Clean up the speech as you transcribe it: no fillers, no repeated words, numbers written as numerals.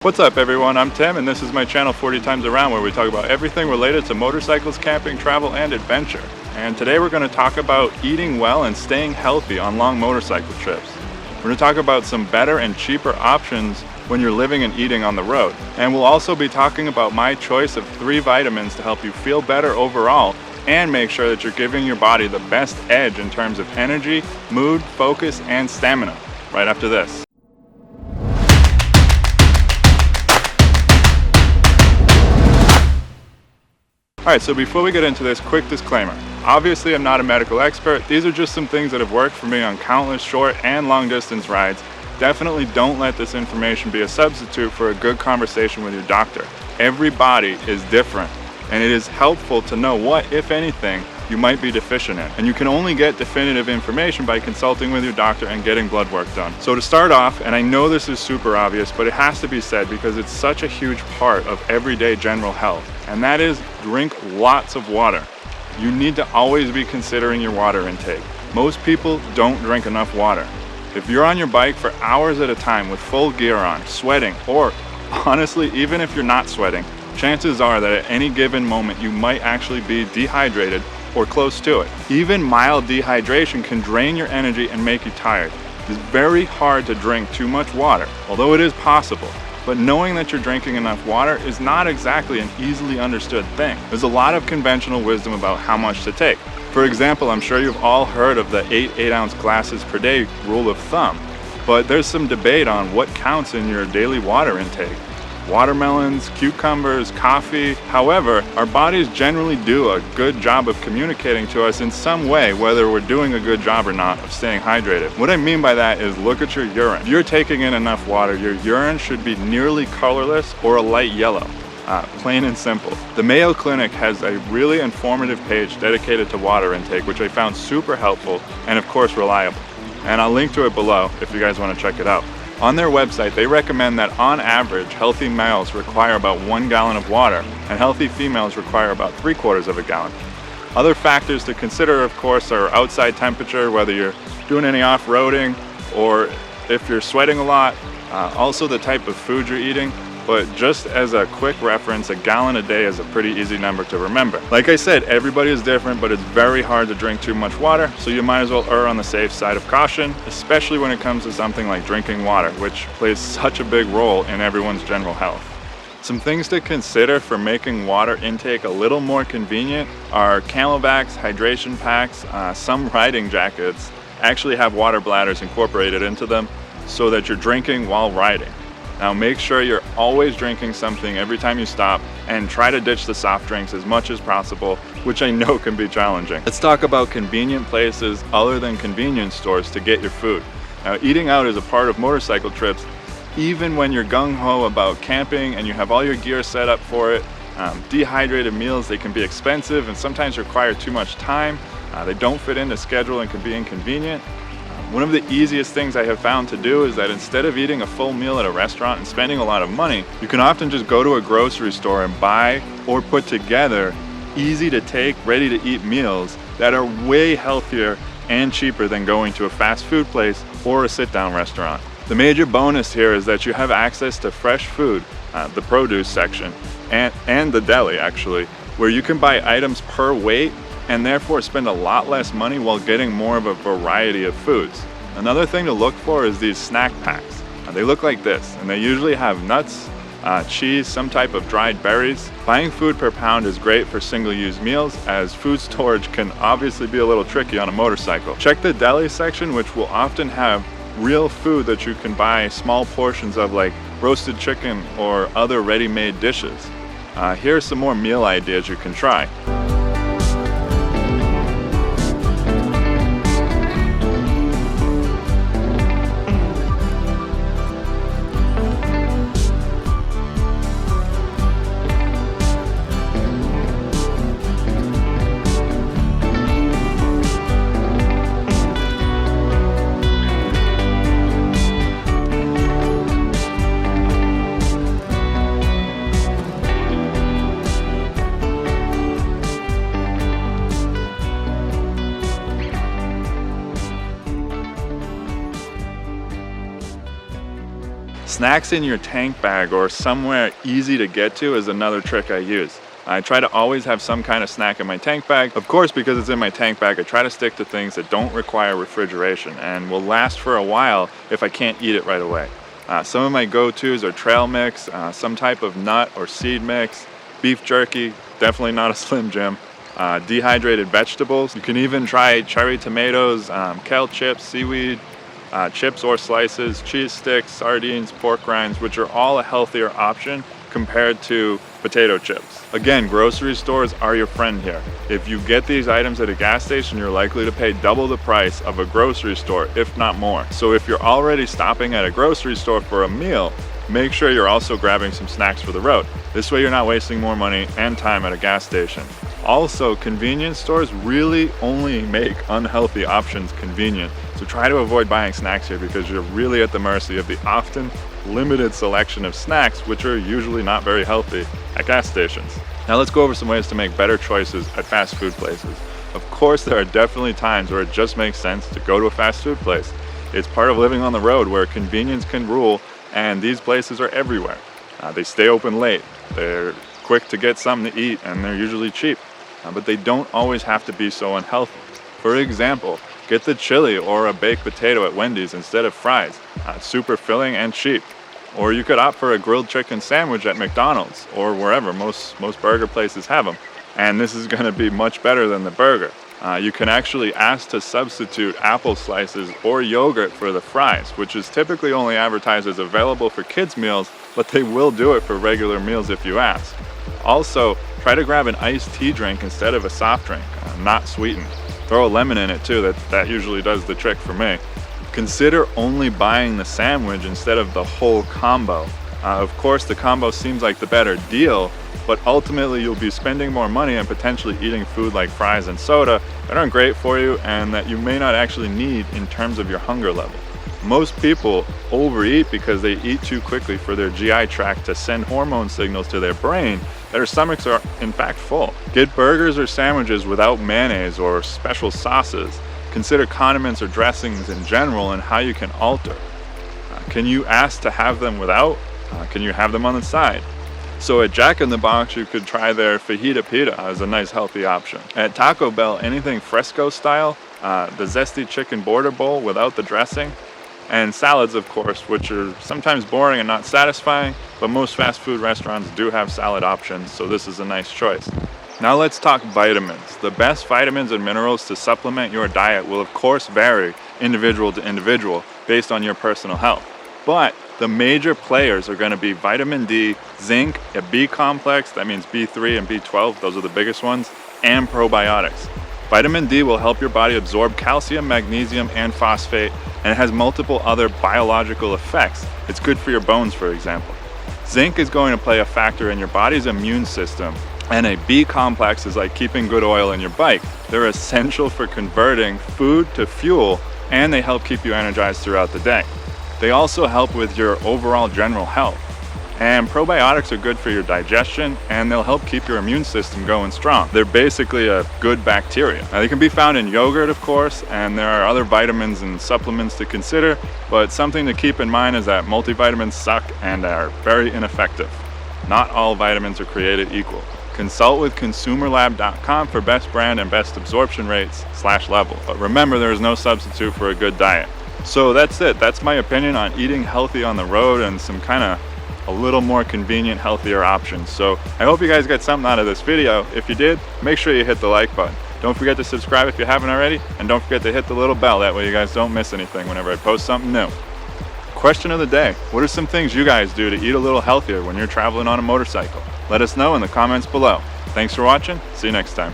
What's up everyone, I'm Tim and this is my channel 40 Times Around, where we talk about everything related to motorcycles, camping, travel, and adventure. And today we're going to talk about eating well and staying healthy on long motorcycle trips. We're going to talk about some better and cheaper options when you're living and eating on the road. And we'll also be talking about my choice of 3 vitamins to help you feel better overall and make sure that you're giving your body the best edge in terms of energy, mood, focus, and stamina. Right after this. Alright, so before we get into this, quick disclaimer. Obviously, I'm not a medical expert. These are just some things that have worked for me on countless short and long distance rides. Definitely don't let this information be a substitute for a good conversation with your doctor. Every body is different, and it is helpful to know what, if anything, you might be deficient in. And you can only get definitive information by consulting with your doctor and getting blood work done. So to start off, and I know this is super obvious, but it has to be said because it's such a huge part of everyday general health, and that is drink lots of water. You need to always be considering your water intake. Most people don't drink enough water. If you're on your bike for hours at a time with full gear on, sweating, or honestly, even if you're not sweating, chances are that at any given moment you might actually be dehydrated or close to it. Even mild dehydration can drain your energy and make you tired. It's very hard to drink too much water, although it is possible. But knowing that you're drinking enough water is not exactly an easily understood thing. There's a lot of conventional wisdom about how much to take. For example, I'm sure you've all heard of the 8-ounce glasses per day rule of thumb, but there's some debate on what counts in your daily water intake. Watermelons, cucumbers, coffee. However, our bodies generally do a good job of communicating to us in some way, whether we're doing a good job or not of staying hydrated. What I mean by that is look at your urine. If you're taking in enough water, your urine should be nearly colorless or a light yellow. Plain and simple. The Mayo Clinic has a really informative page dedicated to water intake, which I found super helpful and of course reliable. And I'll link to it below if you guys want to check it out. On their website, they recommend that on average, healthy males require about 1 gallon of water, and healthy females require about 3/4 of a gallon. Other factors to consider, of course, are outside temperature, whether you're doing any off-roading or if you're sweating a lot, also the type of food you're eating. But just as a quick reference, a gallon a day is a pretty easy number to remember. Like I said, everybody is different, but it's very hard to drink too much water, so you might as well err on the safe side of caution, especially when it comes to something like drinking water, which plays such a big role in everyone's general health. Some things to consider for making water intake a little more convenient are Camelbacks, hydration packs. Some riding jackets actually have water bladders incorporated into them so that you're drinking while riding. Now make sure you're always drinking something every time you stop, and try to ditch the soft drinks as much as possible, which I know can be challenging. Let's talk about convenient places other than convenience stores to get your food. Now eating out is a part of motorcycle trips, even when you're gung-ho about camping and you have all your gear set up for it. Dehydrated meals, they can be expensive and sometimes require too much time. They don't fit into schedule and can be inconvenient. One of the easiest things I have found to do is that instead of eating a full meal at a restaurant and spending a lot of money, you can often just go to a grocery store and buy or put together easy to take, ready to eat meals that are way healthier and cheaper than going to a fast food place or a sit-down restaurant. The major bonus here is that you have access to fresh food, the produce section, and the deli actually, where you can buy items per weight and therefore spend a lot less money while getting more of a variety of foods. Another thing to look for is these snack packs. They look like this, and they usually have nuts, cheese, some type of dried berries. Buying food per pound is great for single-use meals, as food storage can obviously be a little tricky on a motorcycle. Check the deli section, which will often have real food that you can buy small portions of, like roasted chicken or other ready-made dishes. Here are some more meal ideas you can try. Snacks in your tank bag or somewhere easy to get to is another trick I use. I try to always have some kind of snack in my tank bag. Of course, because it's in my tank bag, I try to stick to things that don't require refrigeration and will last for a while if I can't eat it right away. Some of my go-tos are trail mix, some type of nut or seed mix, beef jerky, definitely not a Slim Jim, dehydrated vegetables. You can even try cherry tomatoes, kale chips, seaweed, chips or slices, cheese sticks, sardines, pork rinds, which are all a healthier option compared to potato chips. Again, grocery stores are your friend here. If you get these items at a gas station, you're likely to pay double the price of a grocery store, if not more. So if you're already stopping at a grocery store for a meal, make sure you're also grabbing some snacks for the road. This way you're not wasting more money and time at a gas station. Also, convenience stores really only make unhealthy options convenient. So try to avoid buying snacks here because you're really at the mercy of the often limited selection of snacks, which are usually not very healthy at gas stations. Now let's go over some ways to make better choices at fast food places. Of course, there are definitely times where it just makes sense to go to a fast food place. It's part of living on the road where convenience can rule, and these places are everywhere. They stay open late, they're quick to get something to eat, and they're usually cheap. But they don't always have to be so unhealthy. For example, get the chili or a baked potato at Wendy's instead of fries. It's super filling and cheap. Or you could opt for a grilled chicken sandwich at McDonald's or wherever. Most burger places have them. And this is going to be much better than the burger. You can actually ask to substitute apple slices or yogurt for the fries, which is typically only advertised as available for kids' meals, but they will do it for regular meals if you ask. Also, try to grab an iced tea drink instead of a soft drink, not sweetened. Throw a lemon in it too, that usually does the trick for me. Consider only buying the sandwich instead of the whole combo. Of course, the combo seems like the better deal, but ultimately you'll be spending more money and potentially eating food like fries and soda that aren't great for you and that you may not actually need in terms of your hunger level. Most people overeat because they eat too quickly for their GI tract to send hormone signals to their brain that their stomachs are in fact full. Get burgers or sandwiches without mayonnaise or special sauces. Consider condiments or dressings in general and how you can alter. Can you ask to have them without? Can you have them on the side? So at Jack in the Box, you could try their fajita pita as a nice healthy option. At Taco Bell, anything fresco style, the zesty chicken border bowl without the dressing, and salads, of course, which are sometimes boring and not satisfying, but most fast food restaurants do have salad options, so this is a nice choice. Now let's talk vitamins. The best vitamins and minerals to supplement your diet will of course vary individual to individual based on your personal health. But the major players are going to be vitamin D, zinc, a B complex, that means B3 and B12, those are the biggest ones, and probiotics. Vitamin D will help your body absorb calcium, magnesium, and phosphate, and it has multiple other biological effects. It's good for your bones, for example. Zinc is going to play a factor in your body's immune system, and a B complex is like keeping good oil in your bike. They're essential for converting food to fuel, and they help keep you energized throughout the day. They also help with your overall general health. And probiotics are good for your digestion, and they'll help keep your immune system going strong. They're basically a good bacteria. Now, they can be found in yogurt, of course, and there are other vitamins and supplements to consider, but something to keep in mind is that multivitamins suck and are very ineffective. Not all vitamins are created equal. Consult with consumerlab.com for best brand and best absorption rates /level. But remember, there is no substitute for a good diet. So that's it. That's my opinion on eating healthy on the road and some kind of a little more convenient, healthier options. So I hope you guys got something out of this video. If you did, make sure you hit the like button. Don't forget to subscribe if you haven't already, and don't forget to hit the little bell. That way you guys don't miss anything whenever I post something new. Question of the day: what are some things you guys do to eat a little healthier when you're traveling on a motorcycle? Let us know in the comments below. Thanks for watching. See you next time.